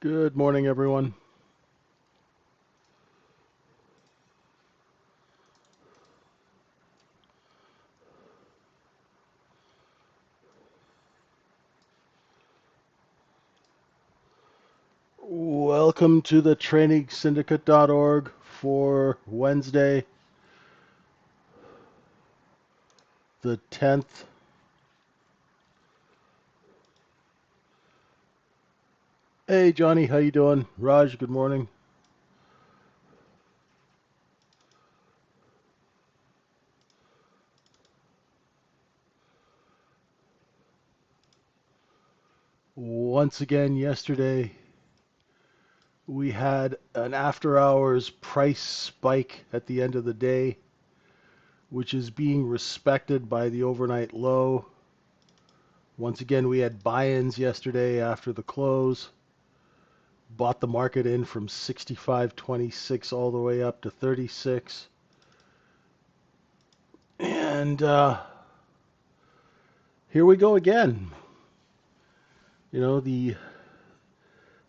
Good morning, everyone. Welcome to the trainingsyndicate.org for Wednesday, the 10th. Hey, Johnny, how you doing? Raj, good morning. Once again, yesterday we had an after-hours price spike at the end of the day, which is being respected by the overnight low. Once again, we had buy-ins yesterday after the close. Bought the market in from 65.26 all the way up to 36. And here we go again. You know, the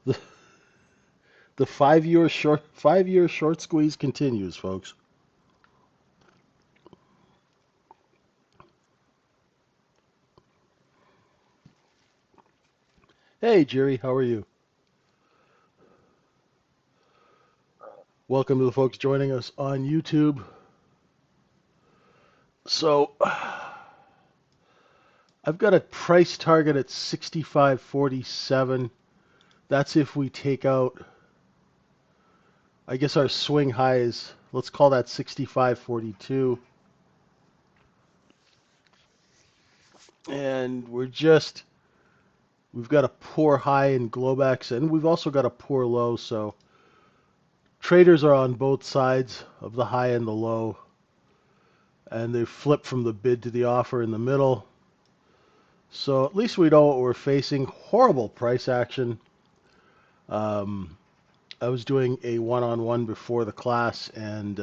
the 5-year short squeeze continues, folks. Hey, Jerry, how are you? Welcome to the folks joining us on YouTube. So, I've got a price target at 65.47. That's if we take out, I guess our swing high is, let's call that 65.42. And we've got a poor high in Globex, and we've also got a poor low, so traders are on both sides of the high and the low, and they flip from the bid to the offer in the middle. So at least we know what we're facing. Horrible price action. I was doing a one-on-one before the class, and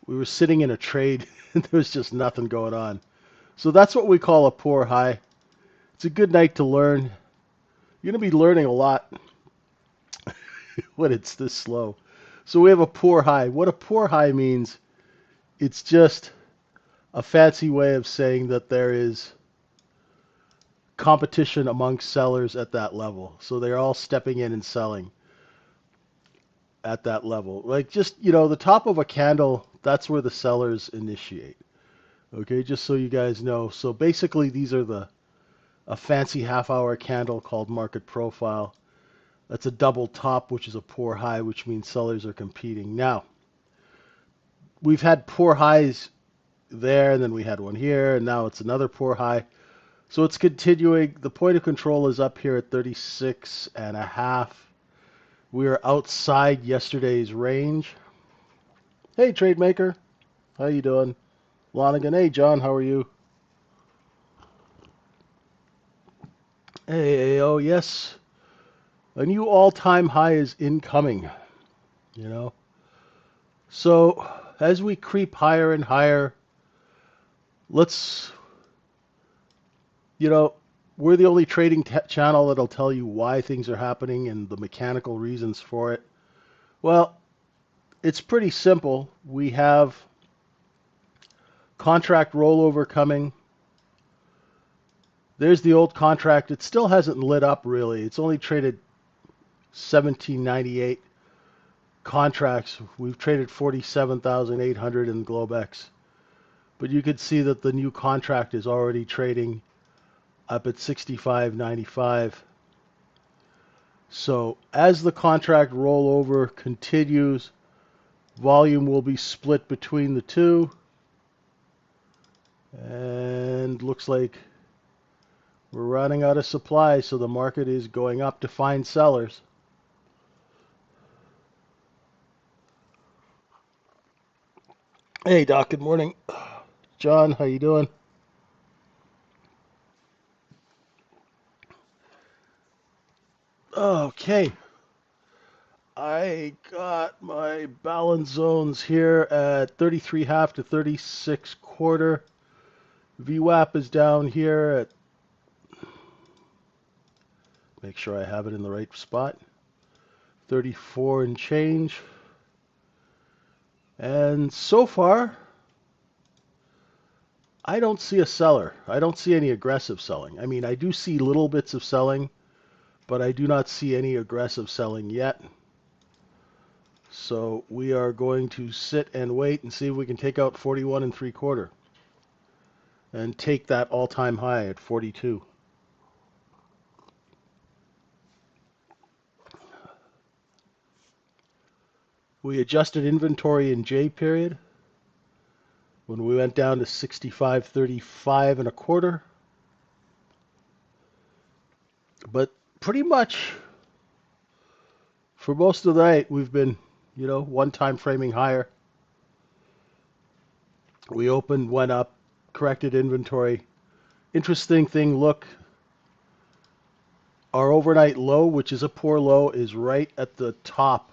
we were sitting in a trade, and there was just nothing going on. So that's what we call a poor high. It's a good night to learn. You're going to be learning a lot when it's this slow. So we have a poor high. What a poor high means, it's just a fancy way of saying that there is competition amongst sellers at that level. So they're all stepping in and selling at that level. Like just, the top of a candle, that's where the sellers initiate. Okay, just so you guys know. So basically these are a fancy half-hour candle called market profile. That's a double top, which is a poor high, which means sellers are competing. Now, we've had poor highs there, and then we had one here, and now it's another poor high. So it's continuing. The point of control is up here at 36.5. We are outside yesterday's range. Hey, trade maker, how you doing? Lonigan, hey, John, how are you? Hey, oh yes, a new all-time high is incoming. You know, so as we creep higher and higher, let's, you know, we're the only trading channel that'll tell you why things are happening and the mechanical reasons for it. Well, it's pretty simple. We have contract rollover coming. There's the old contract. It still hasn't lit up really. It's only traded 1798 contracts. We've traded 47,800 in Globex. But you could see that the new contract is already trading up at 65.95. So as the contract rollover continues, volume will be split between the two. And looks like we're running out of supply, so the market is going up to find sellers. Hey, Doc, good morning. John, how you doing? Okay. I got my balance zones here at 33 half to 36 quarter. VWAP is down here at, Make sure I have it in the right spot. 34 and change. And so far, I don't see a seller. I don't see any aggressive selling. I mean, I do see little bits of selling, but I do not see any aggressive selling yet. So we are going to sit and wait and see if we can take out 41 and 3/4 and take that all-time high at 42. We adjusted inventory in J period when we went down to 65.35 and a quarter. But pretty much for most of the night, we've been, one time framing higher. We opened, went up, corrected inventory. Interesting thing, look, our overnight low, which is a poor low, is right at the top.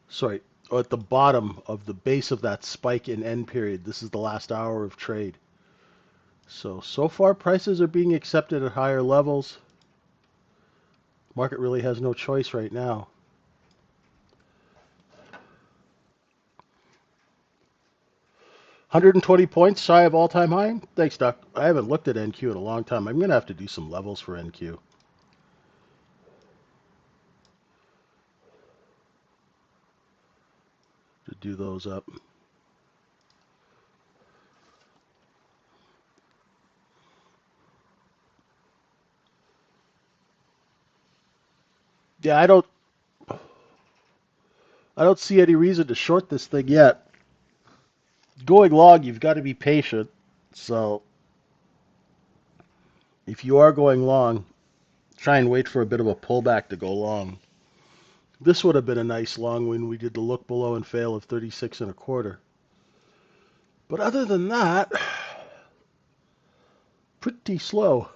Sorry, or at the bottom of the base of that spike in end period. This is the last hour of trade. So far prices are being accepted at higher levels. Market really has no choice right now. $120 points shy of all-time high. Thanks, Doc. I haven't looked at NQ in a long time. I'm going to have to do some levels for NQ. To do those up. Yeah, I don't see any reason to short this thing yet. Going long, you've got to be patient. So if you are going long, try and wait for a bit of a pullback to go long. This would have been a nice long when we did the look below and fail of 36 and a quarter. But other than that, pretty slow.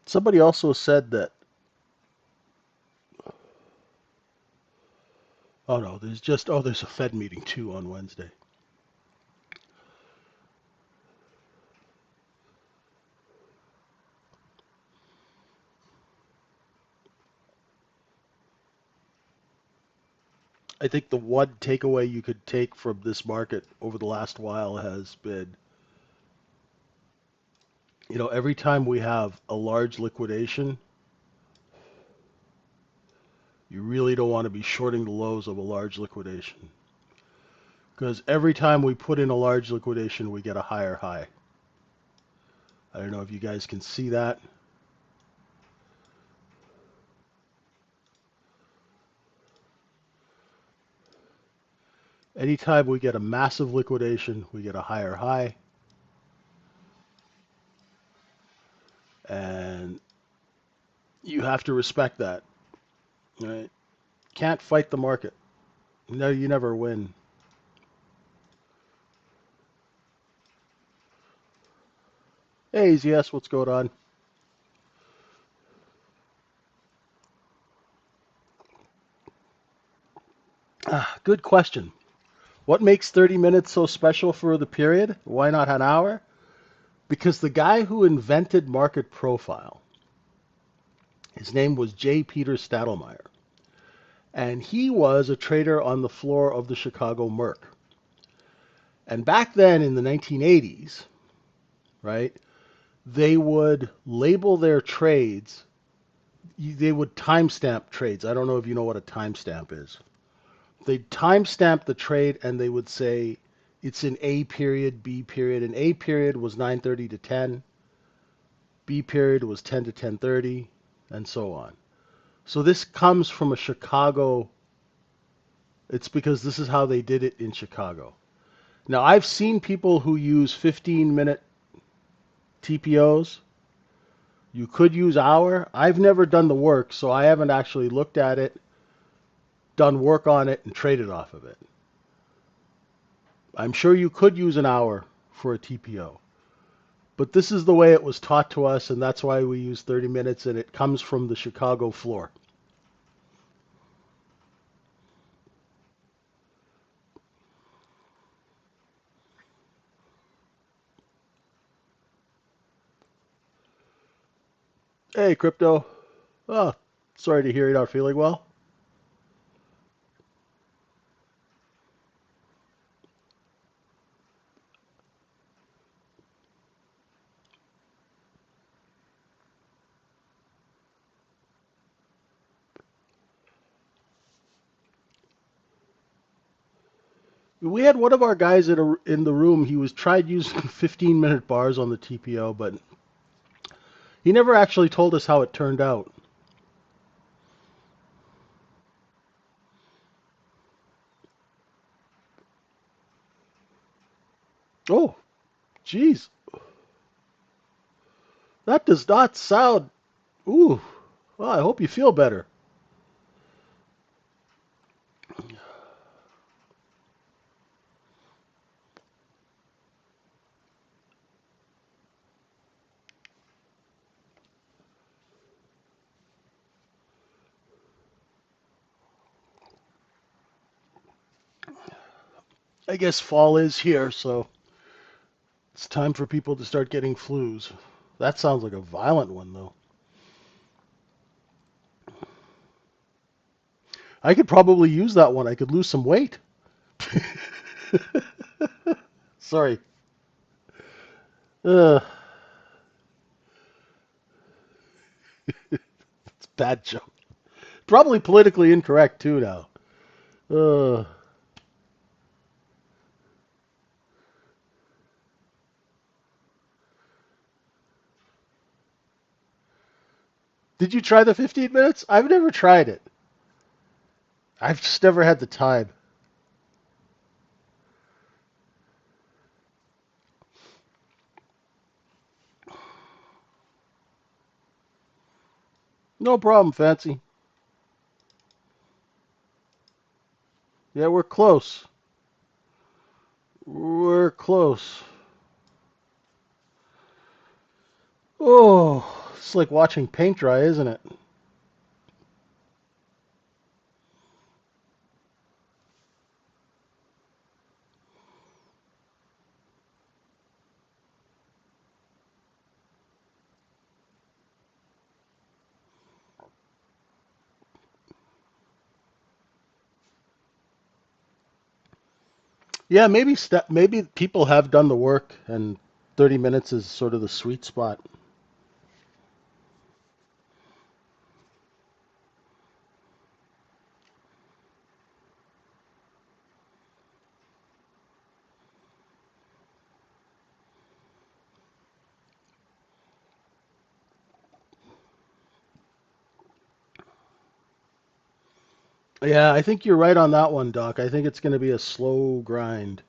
Somebody also said that, oh no, there's a Fed meeting too on Wednesday. I think the one takeaway you could take from this market over the last while has been, every time we have a large liquidation, you really don't want to be shorting the lows of a large liquidation. Because every time we put in a large liquidation, we get a higher high. I don't know if you guys can see that. Anytime we get a massive liquidation, we get a higher high. And you have to respect that. Right? Can't fight the market. No, you never win. Hey, yes, what's going on? Good question. What makes 30 minutes so special for the period? Why not an hour? Because the guy who invented market profile, his name was J. Peter Stadelmeyer, and he was a trader on the floor of the Chicago Merc. And back then in the 1980s, right, they would label their trades, they would timestamp trades. I don't know if you know what a timestamp is. They'd timestamp the trade and they would say it's in A period, B period, and A period was 9:30 to 10, B period was 10 to 10:30, and so on. So this comes from a Chicago, it's because this is how they did it in Chicago. Now, I've seen people who use 15-minute TPOs. You could use hour. I've never done the work, so I haven't actually looked at it, done work on it, and traded off of it. I'm sure you could use an hour for a TPO. But this is the way it was taught to us, and that's why we use 30 minutes, and it comes from the Chicago floor. Hey, Crypto. Oh, sorry to hear you're not feeling well. We had one of our guys in the room. He was tried using 15-minute bars on the TPO, but he never actually told us how it turned out. Oh, jeez. That does not sound. Ooh. Well, I hope you feel better. I guess fall is here, so it's time for people to start getting flus. That sounds like a violent one, though. I could probably use that one. I could lose some weight. Sorry. Uh, it's a bad joke. Probably politically incorrect, too, now. Uh, did you try the 15 minutes? I've never tried it. I've just never had the time. No problem, Fancy. Yeah, we're close. We're close. Oh, it's like watching paint dry, isn't it? Yeah, maybe people have done the work, and 30 minutes is sort of the sweet spot. Yeah, I think you're right on that one, Doc. I think it's going to be a slow grind.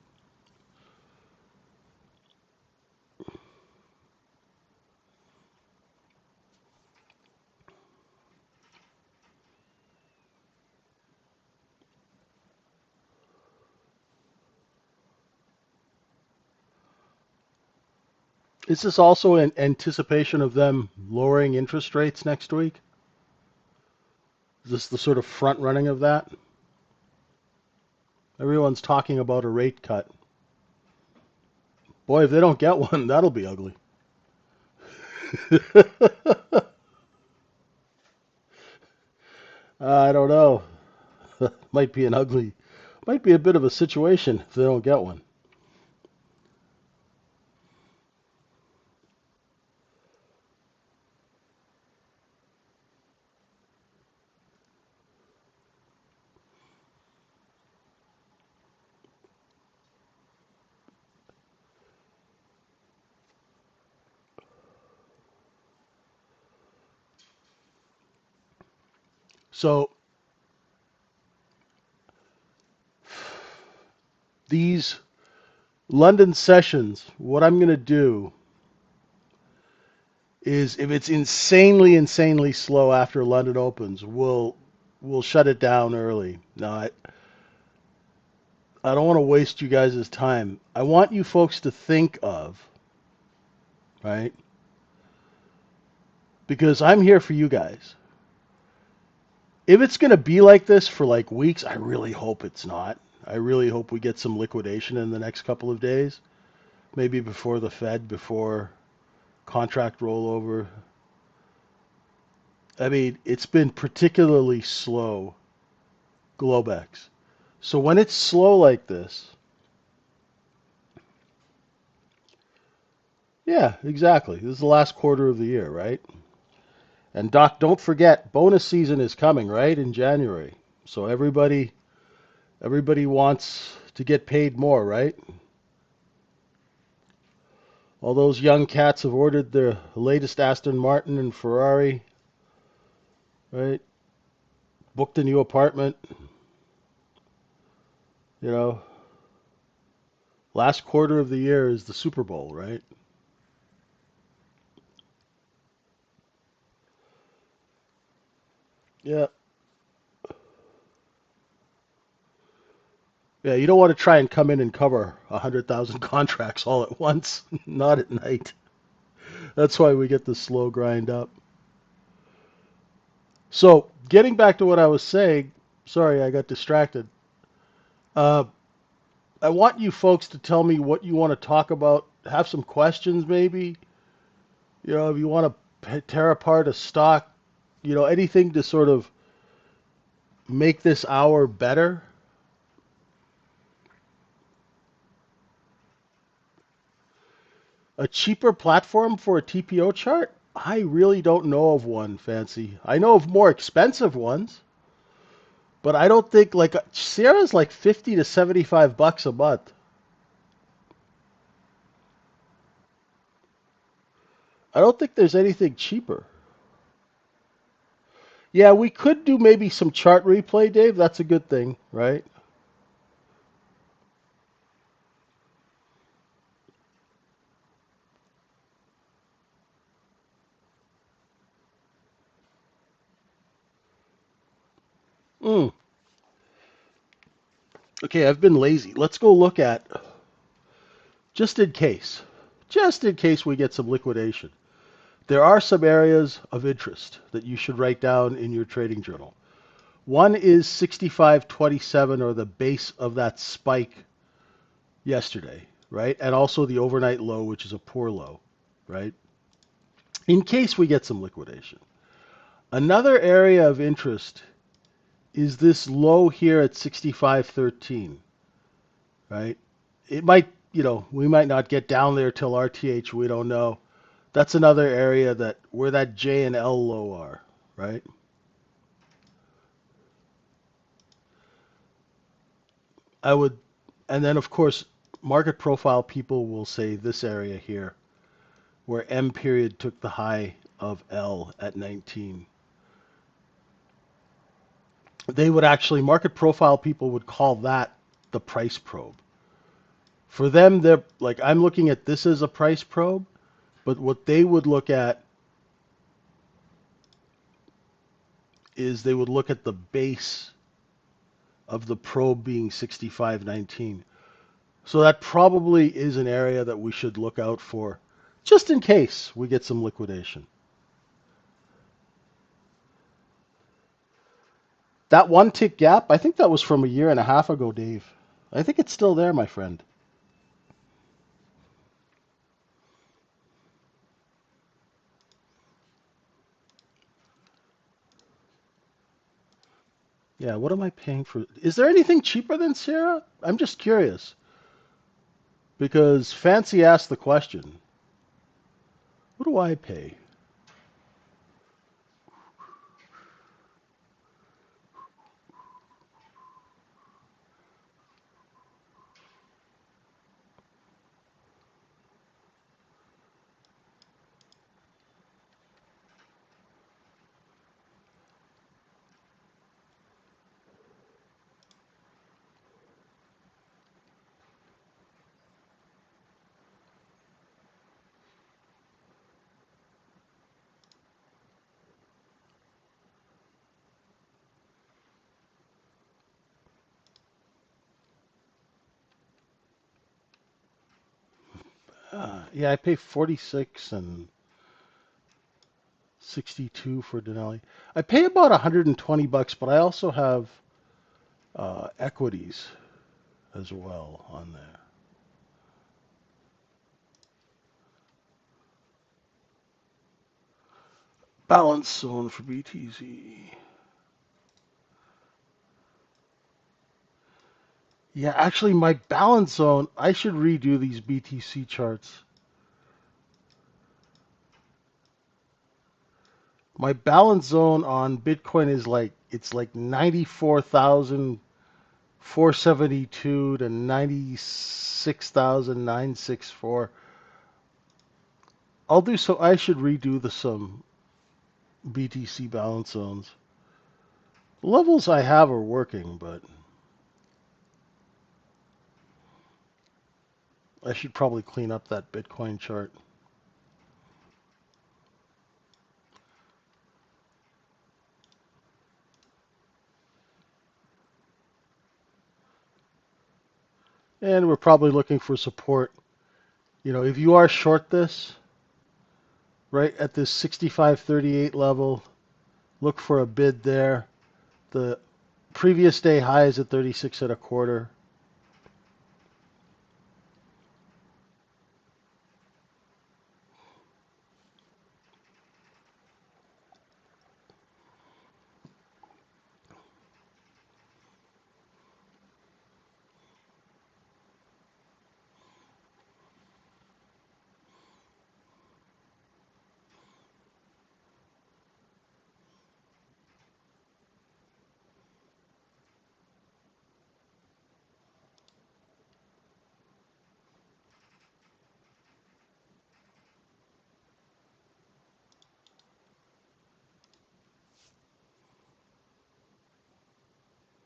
Is this also in anticipation of them lowering interest rates next week? Is this the sort of front running of that? Everyone's talking about a rate cut. Boy, if they don't get one, that'll be ugly. I don't know. Might be an ugly, might be a bit of a situation if they don't get one. So these London sessions, what I'm going to do is if it's insanely slow after London opens, we'll shut it down early. Now, I don't want to waste you guys' time. I want you folks to think of, right? Because I'm here for you guys. If it's going to be like this for like weeks, I really hope it's not. I really hope we get some liquidation in the next couple of days, maybe before the Fed, before contract rollover. I mean, it's been particularly slow, Globex. So when it's slow like this, yeah, exactly. This is the last quarter of the year, right? And Doc, don't forget, bonus season is coming, right, in January. So everybody wants to get paid more, right? All those young cats have ordered their latest Aston Martin and Ferrari, right? Booked a new apartment, you know. Last quarter of the year is the Super Bowl, right? Yeah. Yeah, you don't want to try and come in and cover 100,000 contracts all at once. Not at night. That's why we get the slow grind up. So, getting back to what I was saying, sorry, I got distracted. Uh, I want you folks to tell me what you want to talk about. Have some questions, maybe. You know, if you want to tear apart a stock, you know, anything to sort of make this hour better. A cheaper platform for a TPO chart? I really don't know of one, Fancy. I know of more expensive ones, but I don't think like Sierra's like 50 to 75 bucks a month. I don't think there's anything cheaper. Yeah, we could do maybe some chart replay, Dave. That's a good thing, right? Mm. Okay, I've been lazy. Let's go look at just in case. Just in case we get some liquidation. There are some areas of interest that you should write down in your trading journal. One is 65.27 or the base of that spike yesterday, right? And also the overnight low, which is a poor low, right? In case we get some liquidation. Another area of interest is this low here at 65.13, right? It might, you know, we might not get down there till RTH, we don't know. That's another area that where that J and L low are, right? I would, and then of course, market profile people will say this area here, where M period took the high of L at 19. They would actually, market profile people would call that the price probe. For them, they're like, I'm looking at this as a price probe, but what they would look at is they would look at the base of the probe being 65.19. So that probably is an area that we should look out for just in case we get some liquidation. That one tick gap, I think that was from a year and a half ago, Dave. I think it's still there, my friend. Yeah, what am I paying for? Is there anything cheaper than Sierra? I'm just curious because Fancy asked the question. What do I pay? Yeah, I pay 46 and 62 for Denali. I pay about 120 bucks, but I also have equities as well on there. Balance zone for BTZ. Yeah, actually, my balance zone, I should redo these BTC charts. My balance zone on Bitcoin is like, it's like 94,472 to 96,964. I'll do so. I should redo some BTC balance zones. The levels I have are working, but I should probably clean up that Bitcoin chart. And we're probably looking for support. You know, if you are short this, right at this 65.38 level, look for a bid there. The previous day high is at 36 and a quarter.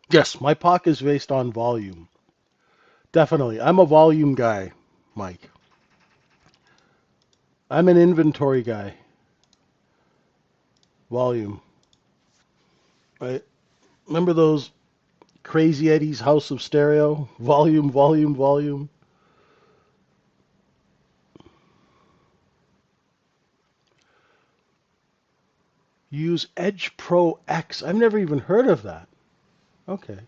Yes, my POC is based on volume. Definitely. I'm a volume guy, Mike. I'm an inventory guy. Volume. Right? Remember those Crazy Eddie's House of Stereo? Volume, volume, volume. Use Edge Pro X. I've never even heard of that. Okay.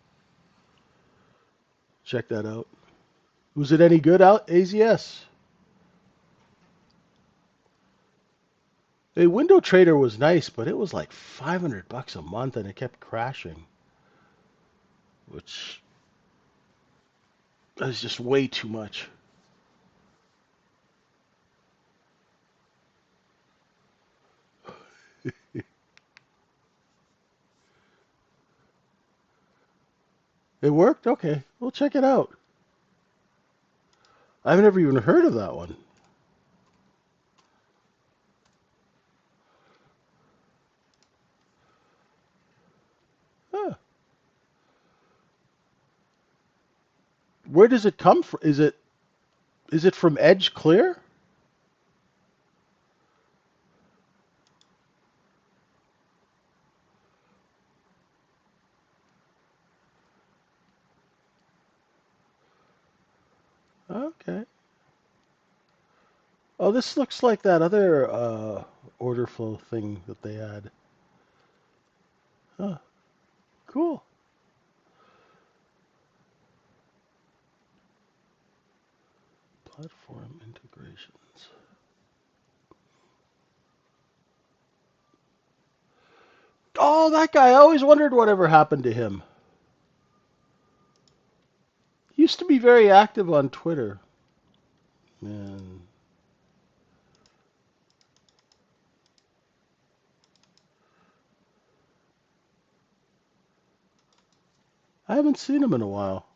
Check that out. Was it any good out AZS? A window trader was nice, but it was like 500 bucks a month and it kept crashing, which is just way too much. It worked? Okay. We'll check it out. I've never even heard of that one. Huh. Where does it come from? Is it from Edge Clear? Okay. Oh, this looks like that other order flow thing that they had. Huh. Cool. Platform integrations. Oh, that guy. I always wondered whatever happened to him. He used to be very active on Twitter. Man. I haven't seen him in a while.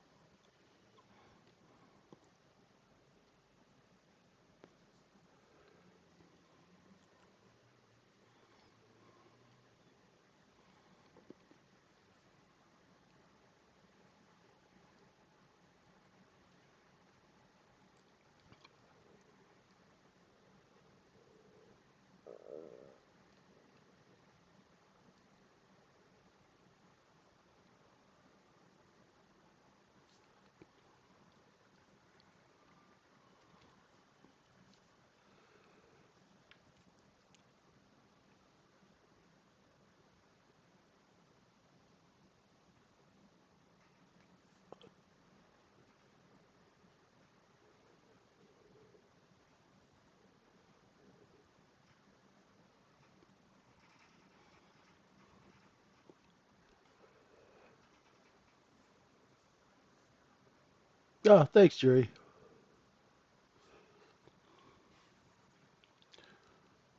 Oh, thanks, Jerry.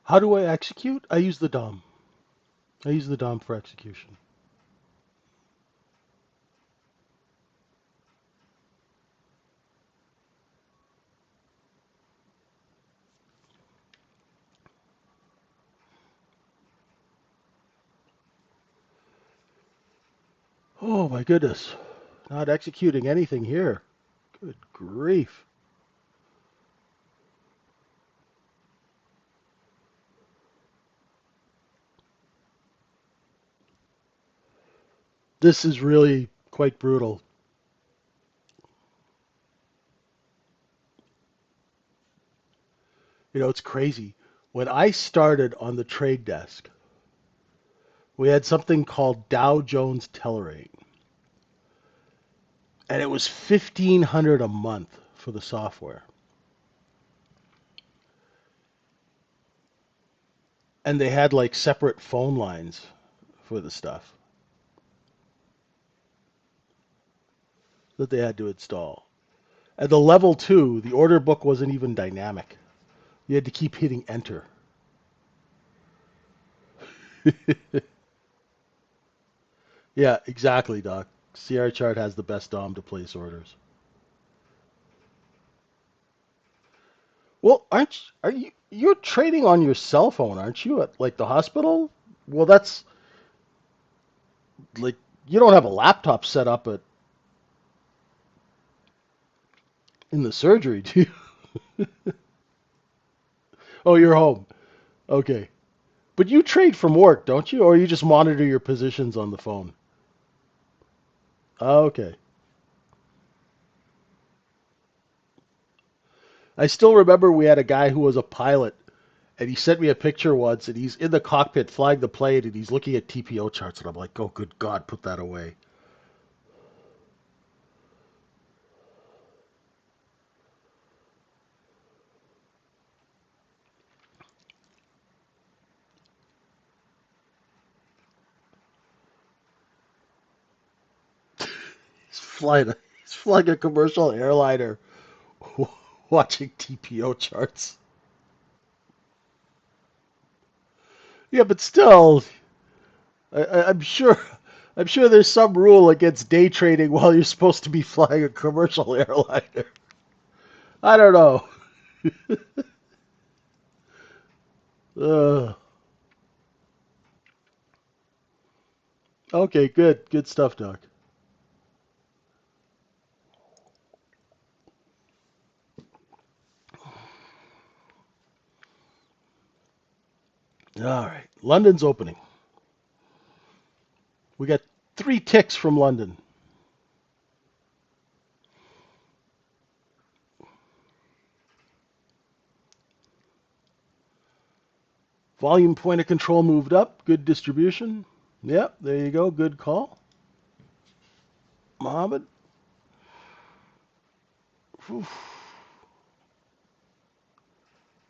How do I execute? I use the DOM. I use the DOM for execution. Oh my goodness. Not executing anything here. Good grief. This is really quite brutal. You know, it's crazy. When I started on the trade desk, we had something called Dow Jones Telerate, and it was 1,500 a month for the software. And they had like separate phone lines for the stuff that they had to install. At the level 2, the order book wasn't even dynamic. You had to keep hitting enter. Yeah, exactly, Doc. CR Chart has the best DOM to place orders. Well, are you're trading on your cell phone, aren't you? At like the hospital? Well, that's like you don't have a laptop set up in the surgery, do you? Oh, you're home. Okay. But you trade from work, don't you? Or you just monitor your positions on the phone? Oh, okay. I still remember we had a guy who was a pilot, and he sent me a picture once, and he's in the cockpit flying the plane, and he's looking at TPO charts, and I'm like, oh, good God, put that away. He's flying a commercial airliner, watching TPO charts. Yeah, but still, I'm sure. I'm sure there's some rule against day trading while you're supposed to be flying a commercial airliner. I don't know. uh, okay, good. Good stuff, Doc. All right. London's opening. We got 3 ticks from London. Volume point of control moved up. Good distribution. Yep, there you go. Good call. Mohammed. Whew.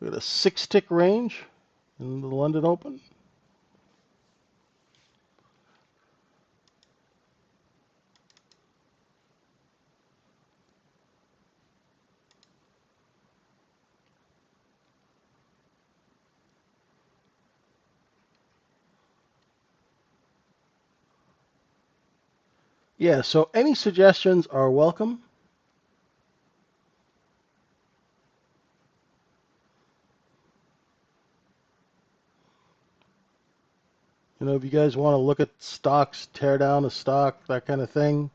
We got a 6 tick range in the London Open. Yeah, so any suggestions are welcome. You know, if you guys want to look at stocks, tear down a stock, that kind of thing.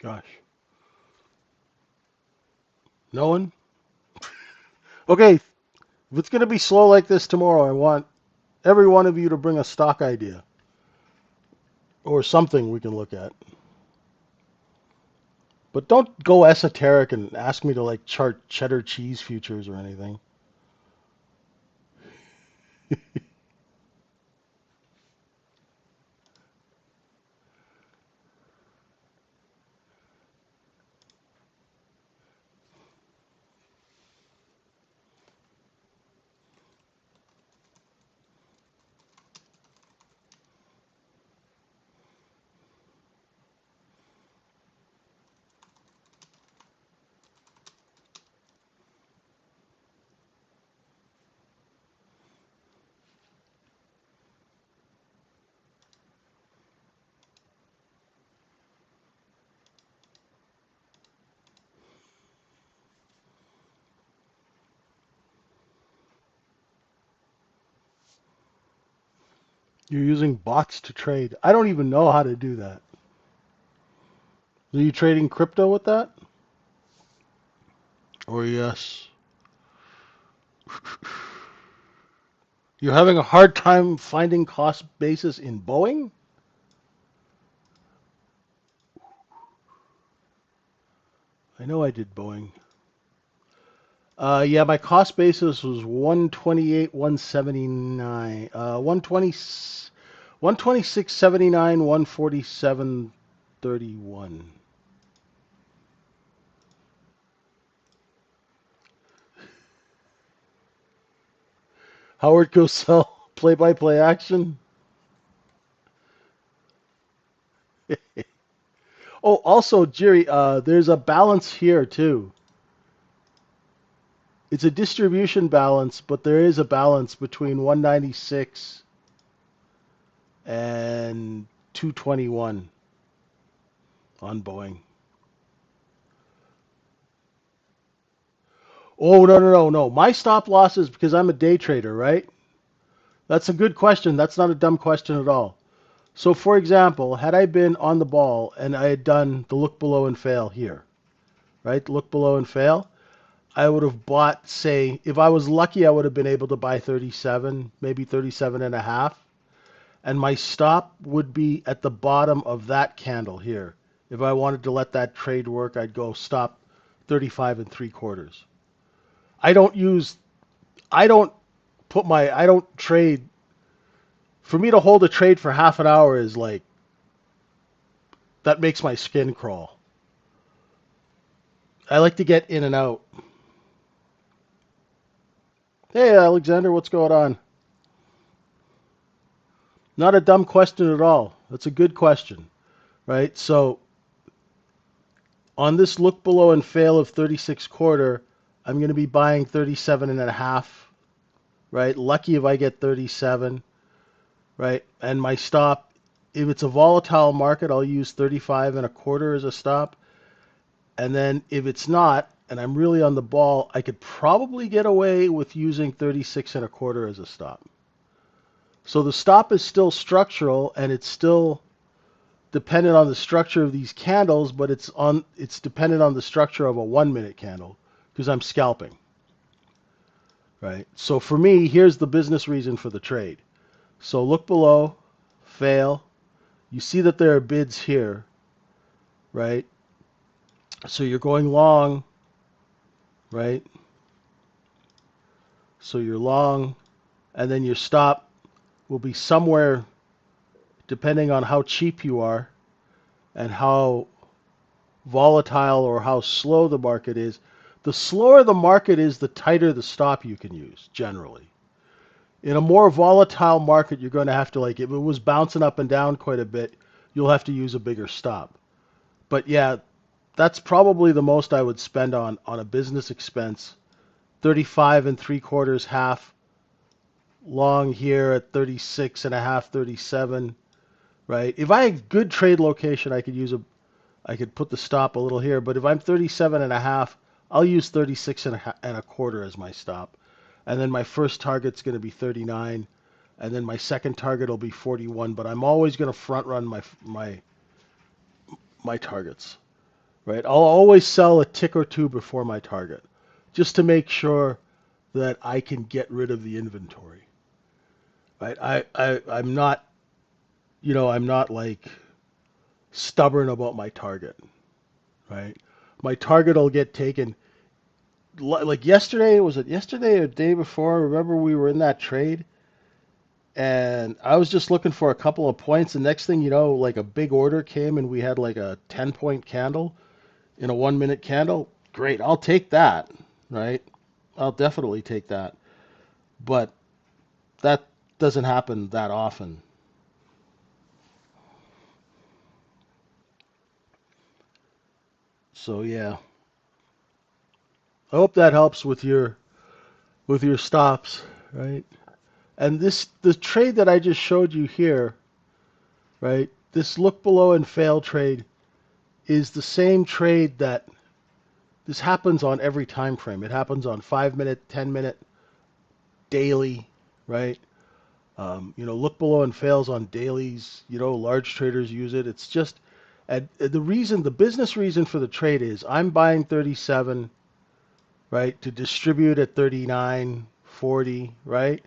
Gosh. No one? Okay, if it's going to be slow like this tomorrow, I want every one of you to bring a stock idea or something we can look at. But don't go esoteric and ask me to like chart cheddar cheese futures or anything. You're using bots to trade. I don't even know how to do that. Are you trading crypto with that? Or yes. You're having a hard time finding cost basis in Boeing? I know I did Boeing. Yeah, my cost basis was 128, 179, 120, 126.79, 147.31. Howard Cosell, play-by-play action. Oh, also, Jerry, there's a balance here too. It's a distribution balance, but there is a balance between 196 and 221 on Boeing. Oh, no, no, no, no. My stop loss is because I'm a day trader, right? That's a good question. That's not a dumb question at all. So, for example, had I been on the ball and I had done the look below and fail here, right? Look below and fail, I would have bought, say, if I was lucky, I would have been able to buy 37, maybe 37 and a half. And my stop would be at the bottom of that candle here. If I wanted to let that trade work, I'd go stop 35 and 3/4. I don't use, I don't I don't trade. For me to hold a trade for half an hour is like, that makes my skin crawl. I like to get in and out. Hey, Alexander, what's going on? Not a dumb question at all. That's a good question, right? So on this look below and fail of 36/4, I'm going to be buying 37 and a half, right? Lucky if I get 37, right? And my stop, if it's a volatile market, I'll use 35 and a quarter as a stop. And then if it's not, and I'm really on the ball, I could probably get away with using 36 and a quarter as a stop. So the stop is still structural and it's still dependent on the structure of these candles, but it's dependent on the structure of a 1 minute candle because I'm scalping, right? So for me, here's the business reason for the trade. So look below, fail. You see that there are bids here, right? So you're going long, right? So you're long, and then your stop will be somewhere depending on how cheap you are and how volatile or how slow the market is. The slower the market is, the tighter the stop you can use, generally. In a more volatile market, you're going to have to, like, if it was bouncing up and down quite a bit, you'll have to use a bigger stop. But yeah, that's probably the most I would spend on a business expense. 35 and 3/4 half, long here at 36 and a half, 37, right? If I had good trade location, I could put the stop a little here, but if I'm 37 and a half, I'll use 36 and a quarter as my stop. And then my first target's going to be 39, and then my second target will be 41, but I'm always going to front run my targets, right? I'll always sell a tick or two before my target just to make sure that I can get rid of the inventory. right? I'm not, I'm not like stubborn about my target, right? My target will get taken. Like yesterday, was it yesterday or the day before? Remember we were in that trade and I was just looking for a couple of points. The next thing you know, like a big order came and we had like a 10-point candle in a 1 minute candle. Great, I'll take that, right? I'll definitely take that. But that doesn't happen that often. So yeah, I hope that helps with your stops, right? And the trade that I just showed you here, right? This look below and fail trade is the same trade that this happens on every time frame. It happens on 5 minute, 10 minute, daily, right? Look below and fails on dailies. Large traders use it. It's just, and the business reason for the trade is I'm buying 37, right, to distribute at 39, 40, right?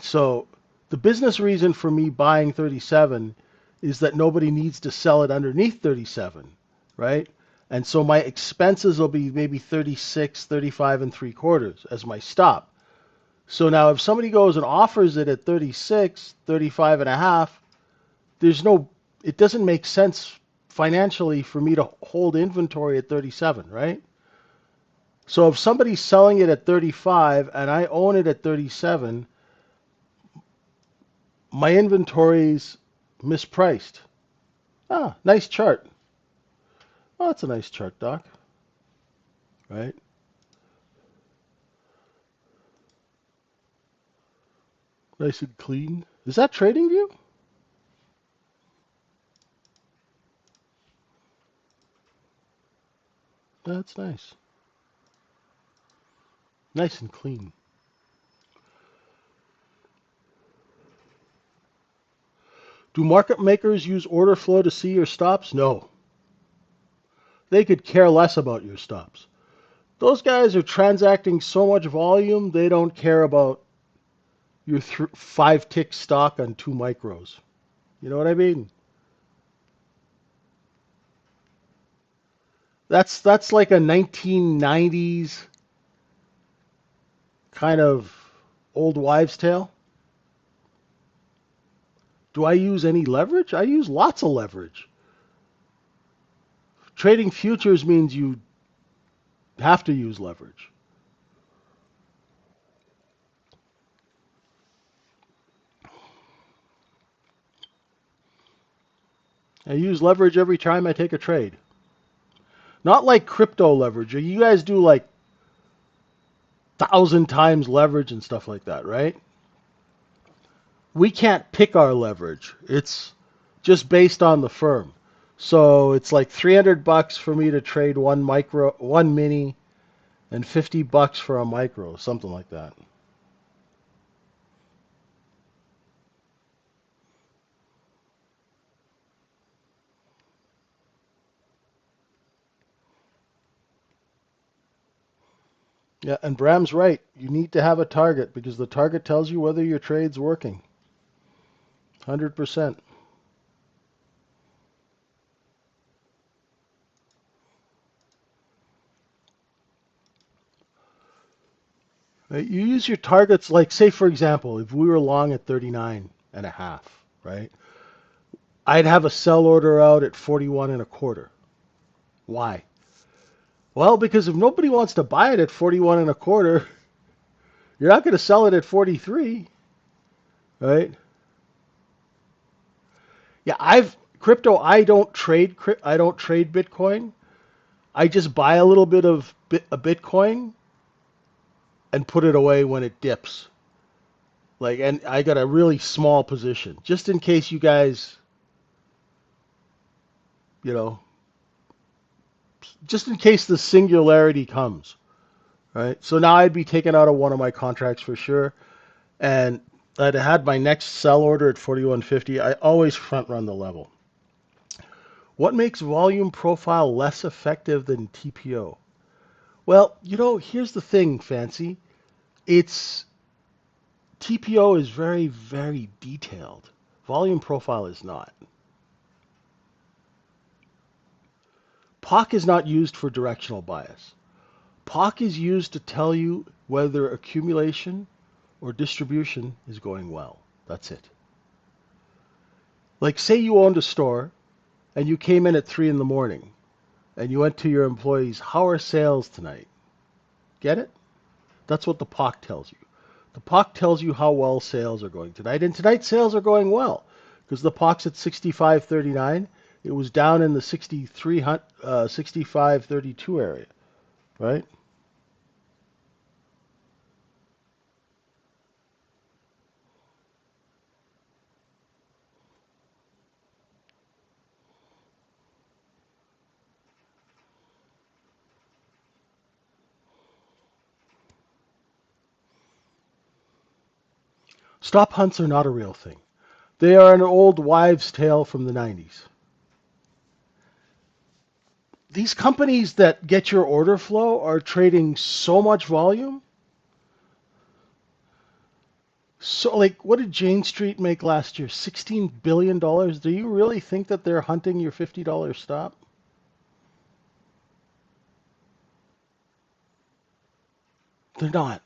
So the business reason for me buying 37 is that nobody needs to sell it underneath 37, right? And so my expenses will be maybe 36, 35 and 3/4 as my stop. So now if somebody goes and offers it at 36, 35 and a half, there's no, it doesn't make sense financially for me to hold inventory at 37, right? So if somebody's selling it at 35 and I own it at 37, my inventory's mispriced. Ah, nice chart. Oh, that's a nice chart, Doc. Right? Nice and clean. Is that trading view? That's nice. Nice and clean. Do market makers use order flow to see your stops? No. They could care less about your stops. Those guys are transacting so much volume, they don't care about your 5 tick stock on 2 micros. You know what I mean? That's like a 1990s kind of old wives' tale. Do I use any leverage? I use lots of leverage. Trading futures means you have to use leverage. I use leverage every time I take a trade. Not like crypto leverage. You guys do like 1,000 times leverage and stuff like that, right? We can't pick our leverage. It's just based on the firm. So it's like $300 for me to trade one mini, and $50 for a micro, something like that. Yeah, and Bram's right. You need to have a target because the target tells you whether your trade's working. 100%. Right? You use your targets like, say, for example, if we were long at 39 and a half, right? I'd have a sell order out at 41 and a quarter. Why? Well, because if nobody wants to buy it at 41 and a quarter, you're not going to sell it at 43, right? Yeah, I don't trade Bitcoin. I just buy a little bit of a Bitcoin and put it away when it dips. Like, and I got a really small position just in case you guys, you know, just in case the singularity comes, right? So now I'd be taken out of one of my contracts for sure, and I'd had my next sell order at 41.50. I always front run the level. What makes volume profile less effective than TPO? Well, here's the thing, Fancy. It's TPO is very, very detailed. Volume profile is not. POC is not used for directional bias. POC is used to tell you whether accumulation or distribution is going well. That's it. Like, say you owned a store and you came in at 3 in the morning and you went to your employees, how are sales tonight? Get it? That's what the POC tells you. The POC tells you how well sales are going tonight, and tonight's sales are going well because the POC's at 65.39. It was down in the 65.32 area, right? Stop hunts are not a real thing. They are an old wives' tale from the 90s. These companies that get your order flow are trading so much volume. So, like, what did Jane Street make last year? $16 billion? Do you really think that they're hunting your $50 stop? They're not.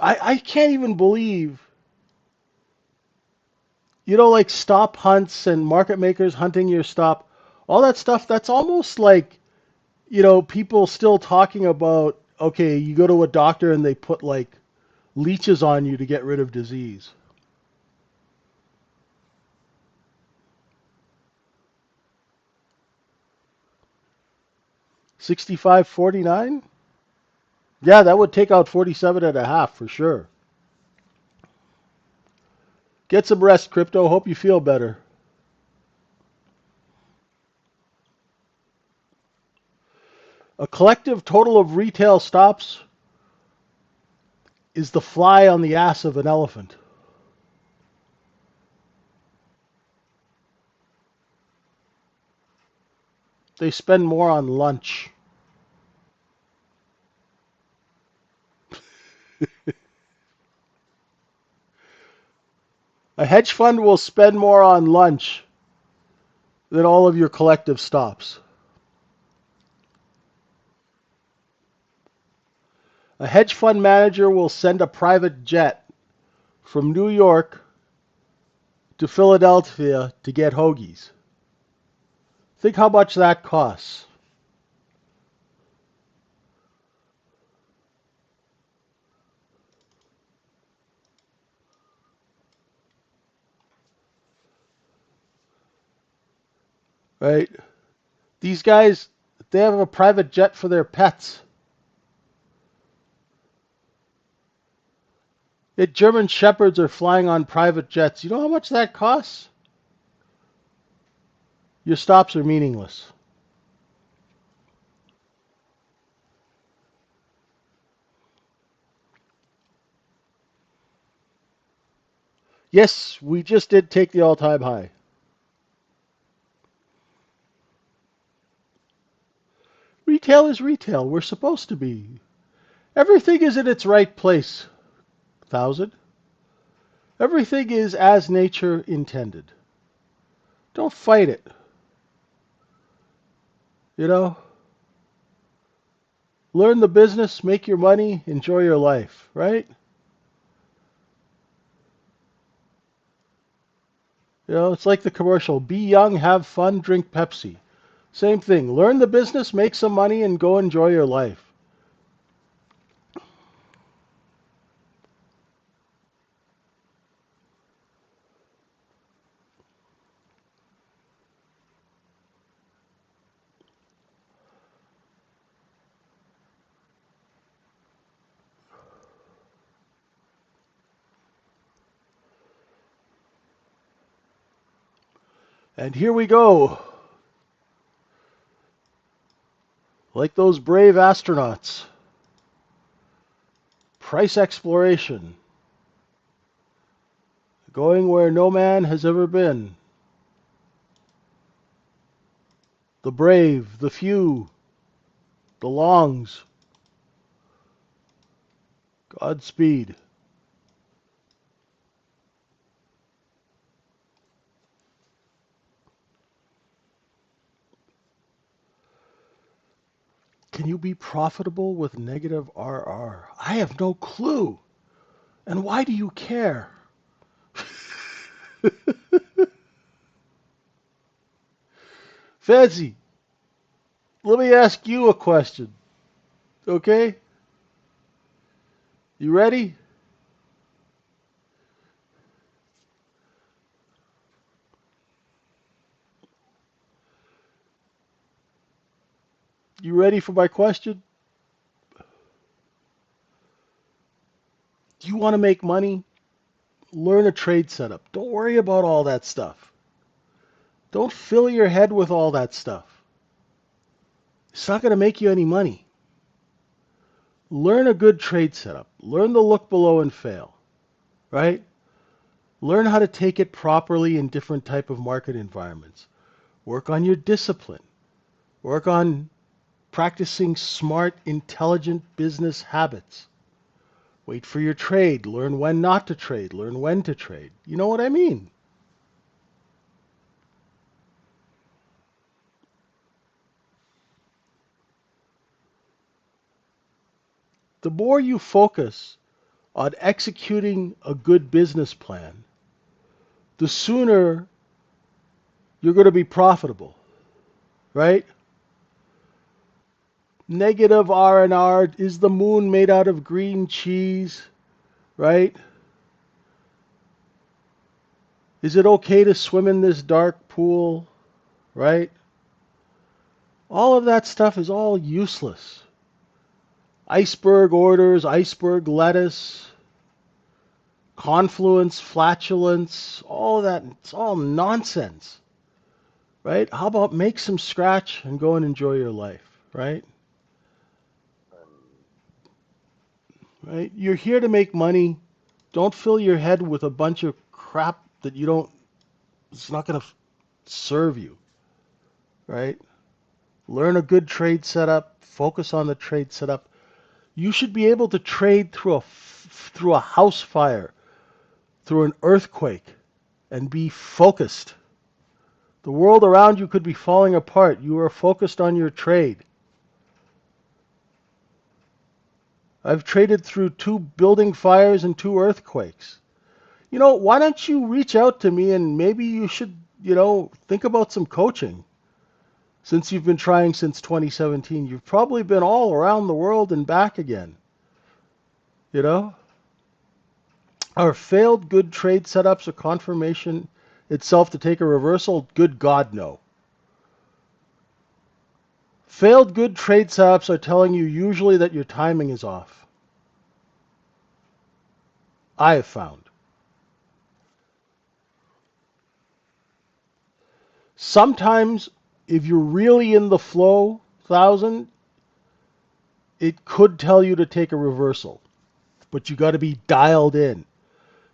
I can't even believe, like stop hunts and market makers hunting your stop, all that stuff, that's almost like, people still talking about, okay, you go to a doctor and they put like leeches on you to get rid of disease. 65.49? Yeah, that would take out 47 and a half for sure. Get some rest, crypto. Hope you feel better. A collective total of retail stops is the fly on the ass of an elephant. They spend more on lunch. A hedge fund will spend more on lunch than all of your collective stops. A hedge fund manager will send a private jet from New York to Philadelphia to get hoagies. Think how much that costs. Right? These guys, they have a private jet for their pets. German shepherds are flying on private jets. You know how much that costs? Your stops are meaningless. Yes, we just did take the all-time high. Retail is retail. We're supposed to be. Everything is in its right place. 1,000. Everything is as nature intended. Don't fight it. You know? Learn the business, make your money, enjoy your life, right? It's like the commercial. Be young, have fun, drink Pepsi. Same thing. Learn the business, make some money, and go enjoy your life. And here we go. Like those brave astronauts. Price exploration. Going where no man has ever been. The brave, the few, the longs. Godspeed. can you be profitable with negative RR? I have no clue. And why do you care? Fancy, let me ask you a question. Okay? You ready? You ready for my question? Do you want to make money? Learn a trade setup. Don't worry about all that stuff. Don't fill your head with all that stuff. It's not going to make you any money. Learn a good trade setup. Learn to look below and fail, right? Learn how to take it properly in different type of market environments. Work on your discipline. Work on practicing smart, intelligent business habits. Wait for your trade. Learn when not to trade. Learn when to trade. You know what I mean? The more you focus on executing a good business plan, the sooner you're going to be profitable, right? Negative R&R, is the moon made out of green cheese, right? Is it okay to swim in this dark pool, right? All of that stuff is all useless. Iceberg orders, iceberg lettuce, confluence, flatulence, all of that, it's all nonsense, right? How about make some scratch and go and enjoy your life, right? Right? You're here to make money. Don't fill your head with a bunch of crap that you don't, it's not going to serve you, right? Learn a good trade setup, focus on the trade setup. You should be able to trade through a house fire, through an earthquake, and be focused. The world around you could be falling apart. You are focused on your trade. I've traded through 2 building fires and 2 earthquakes. Why don't you reach out to me and maybe you should, think about some coaching? Since you've been trying since 2017, you've probably been all around the world and back again. You know? Are failed good trade setups a confirmation itself to take a reversal? Good God, no. Failed good trade setups are telling you usually that your timing is off. I have found. Sometimes, if you're really in the flow, 1,000, it could tell you to take a reversal. But you got to be dialed in.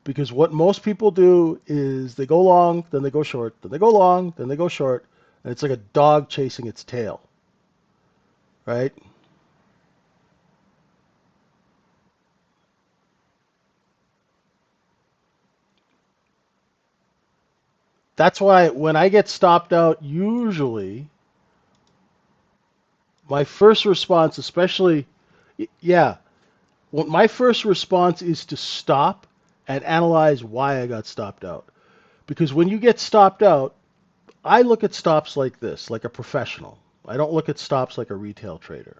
Because what most people do is they go long, then they go short, then they go long, then they go short, and it's like a dog chasing its tail. Right? That's why when I get stopped out, usually my first response, especially, yeah, my first response is to stop and analyze why I got stopped out. Because when you get stopped out, I look at stops like this, like a professional. I don't look at stops like a retail trader.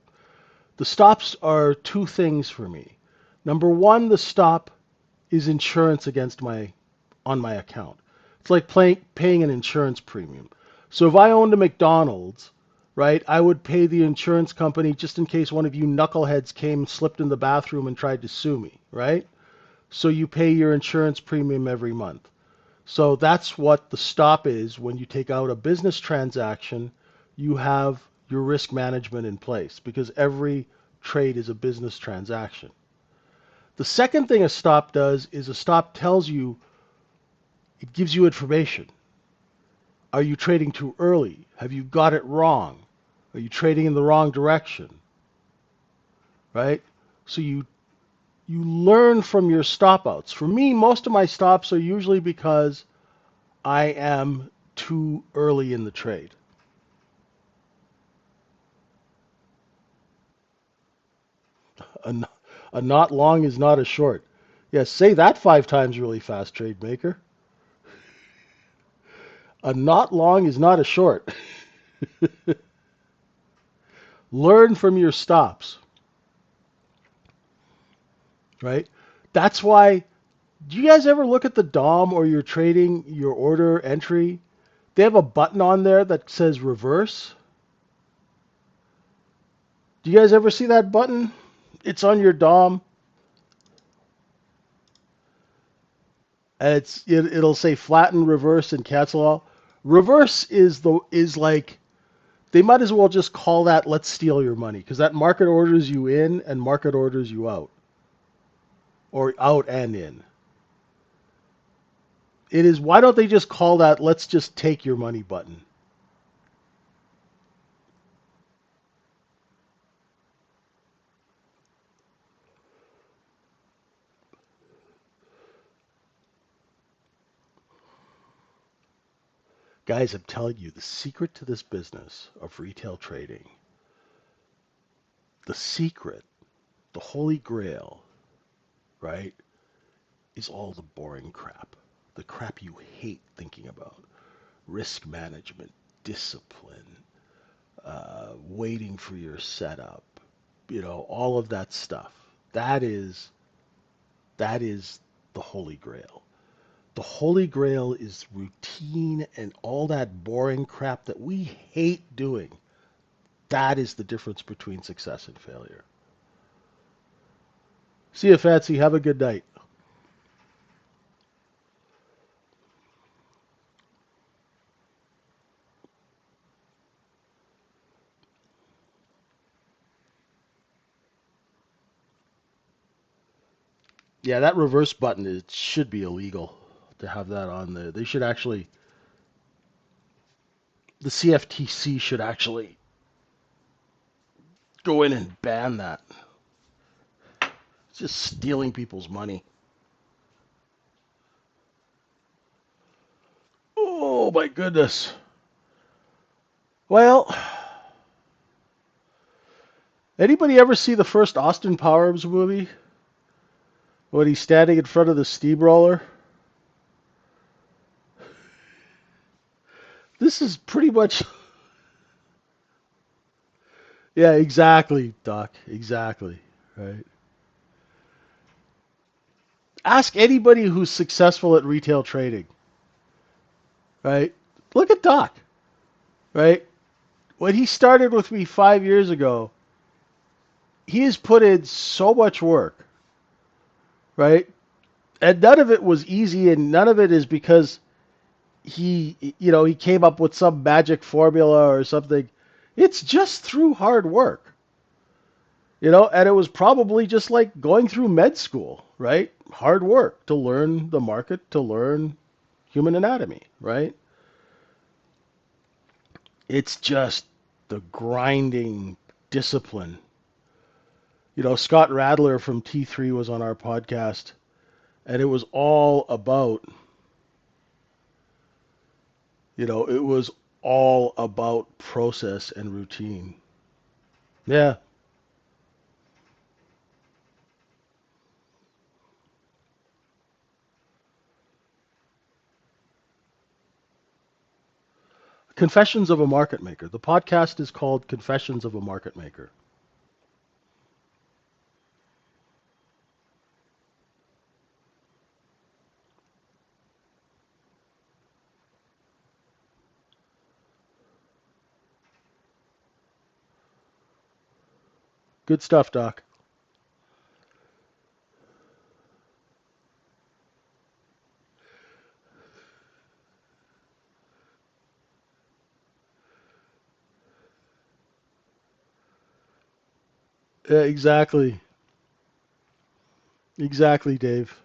The stops are 2 things for me. Number one, the stop is insurance on my account. It's like paying an insurance premium. So if I owned a McDonald's, right, I would pay the insurance company just in case one of you knuckleheads came, slipped in the bathroom, and tried to sue me, right? So you pay your insurance premium every month. So that's what the stop is when you take out a business transaction. You have your risk management in place because every trade is a business transaction. The second thing a stop does is a stop tells you, it gives you information. Are you trading too early? Have you got it wrong? Are you trading in the wrong direction? Right? So you learn from your stop outs. For me, most of my stops are usually because I am too early in the trade. A, a not long is not a short. Yes, say that 5 times really fast, trade maker. A not long is not a short. Learn from your stops, right? That's why. Do you guys ever look at the DOM or you're trading your order entry? They have a button on there that says reverse. Do you guys ever see that button? It's on your DOM, and it'll say flatten, reverse, and cancel all. Reverse is like they might as well just call that let's steal your money because that market orders you in and market orders you out, or out and in. It is, why don't they just call that let's just take your money button? Guys, I'm telling you, the secret to this business of retail trading, the secret, the holy grail, right, is all the boring crap. The crap you hate thinking about. Risk management, discipline, waiting for your setup, all of that stuff. That is that is the holy grail. The holy grail is routine and all that boring crap that we hate doing. That is the difference between success and failure. See you, Fancy. Have a good night. Yeah, that reverse button, it should be illegal to have that on there. They should actually, the CFTC should actually go in and ban that. It's just stealing people's money. Oh my goodness. Well, anybody ever see the first Austin Powers movie when he's standing in front of the steamroller? This is pretty much. Yeah, exactly, Doc. Exactly. Right. Ask anybody who's successful at retail trading. Right. Look at Doc. Right. When he started with me 5 years ago, he has put in so much work. Right. And none of it was easy, and none of it is because he came up with some magic formula or something. It's just through hard work. And it was probably just like going through med school, right? Hard work to learn the market, to learn human anatomy, right? It's just the grinding discipline. Scott Radler from T3 was on our podcast, and it was all about process and routine. Yeah. Confessions of a Market Maker. The podcast is called Confessions of a Market Maker. Good stuff, Doc. Yeah, exactly. Exactly, Dave.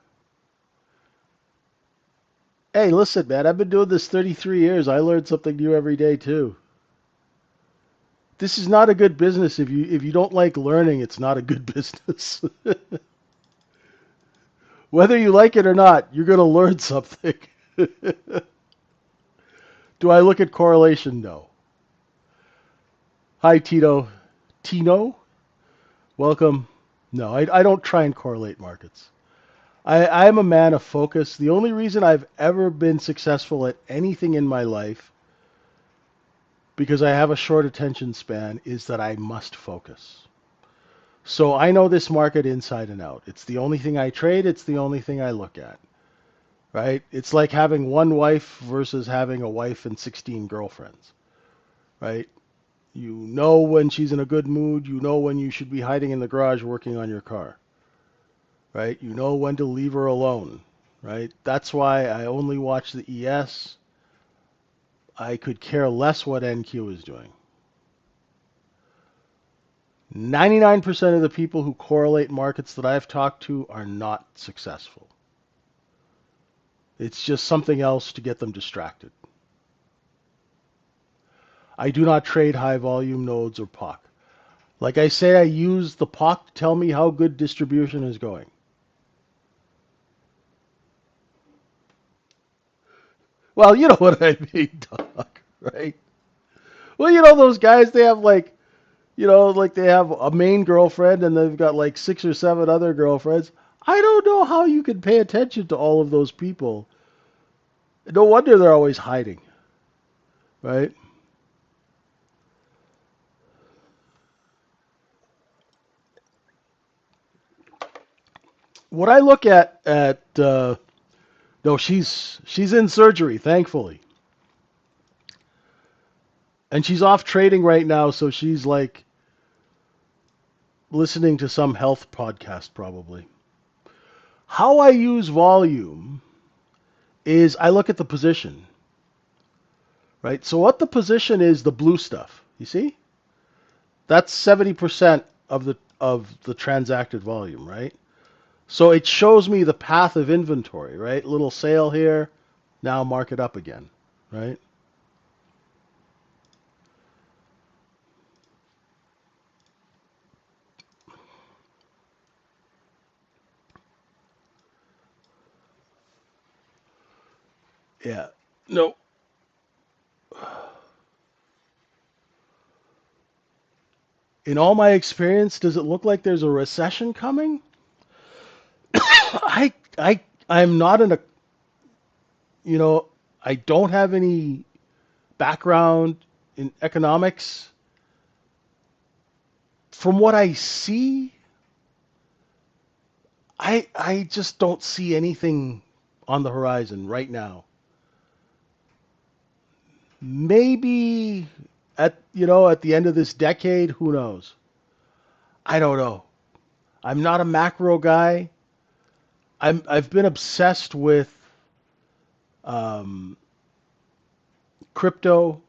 Hey, listen, man, I've been doing this 33 years. I learn something new every day too. This is not a good business if you don't like learning, it's not a good business. Whether you like it or not, you're going to learn something. Do I look at correlation? No. Hi, Tito. Tino, welcome. No, I don't try and correlate markets. I'm a man of focus. The only reason I've ever been successful at anything in my life, because I have a short attention span, is that I must focus. So I know this market inside and out. It's the only thing I trade. It's the only thing I look at, right? It's like having one wife versus having a wife and 16 girlfriends, right? You know when she's in a good mood. You know when you should be hiding in the garage working on your car, right? You know when to leave her alone, right? That's why I only watch the ES. I could care less what NQ is doing. 99% of the people who correlate markets that I've talked to are not successful. It's just something else to get them distracted. I do not trade high volume nodes or POC. Like I say, I use the POC to tell me how good distribution is going. Well, you know what I mean, Doc, right? Well, you know those guys, they have like, like they have a main girlfriend and they've got like 6 or 7 other girlfriends. I don't know how you can pay attention to all of those people. No wonder they're always hiding, right? What I look at no, she's in surgery, thankfully, and she's off trading right now, so she's like listening to some health podcast probably. How I use volume is I look at the position, right? So what the position is, the blue stuff. You see? That's 70% of the transacted volume, right? So it shows me the path of inventory, right? Little sale here, now mark it up again, right? Yeah. No. In all my experience, does it look like there's a recession coming? I'm not in a, you know, I don't have any background in economics. From what I see, I just don't see anything on the horizon right now. Maybe at the end of this decade, who knows? I don't know. I'm not a macro guy. I've been obsessed with um, crypto,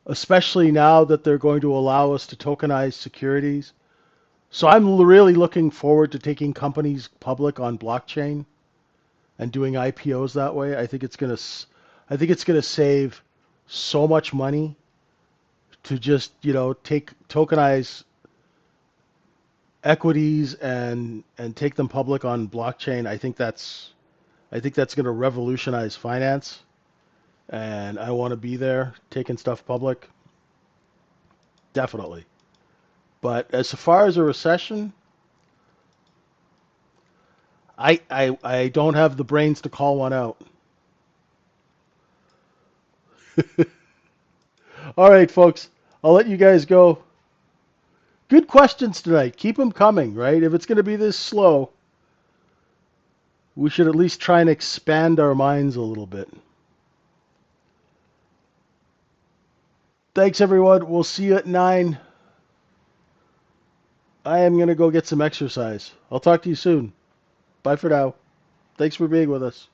especially now that they're going to allow us to tokenize securities. So I'm really looking forward to taking companies public on blockchain and doing IPOs that way. I think it's gonna save so much money to just take tokenize equities and take them public on blockchain. I think that's going to revolutionize finance, and I want to be there taking stuff public, definitely. But as far as a recession, I don't have the brains to call one out. All right, folks, I'll let you guys go. Good questions tonight. Keep them coming, right? If it's going to be this slow, we should at least try and expand our minds a little bit. Thanks, everyone. We'll see you at 9. I am going to go get some exercise. I'll talk to you soon. Bye for now. Thanks for being with us.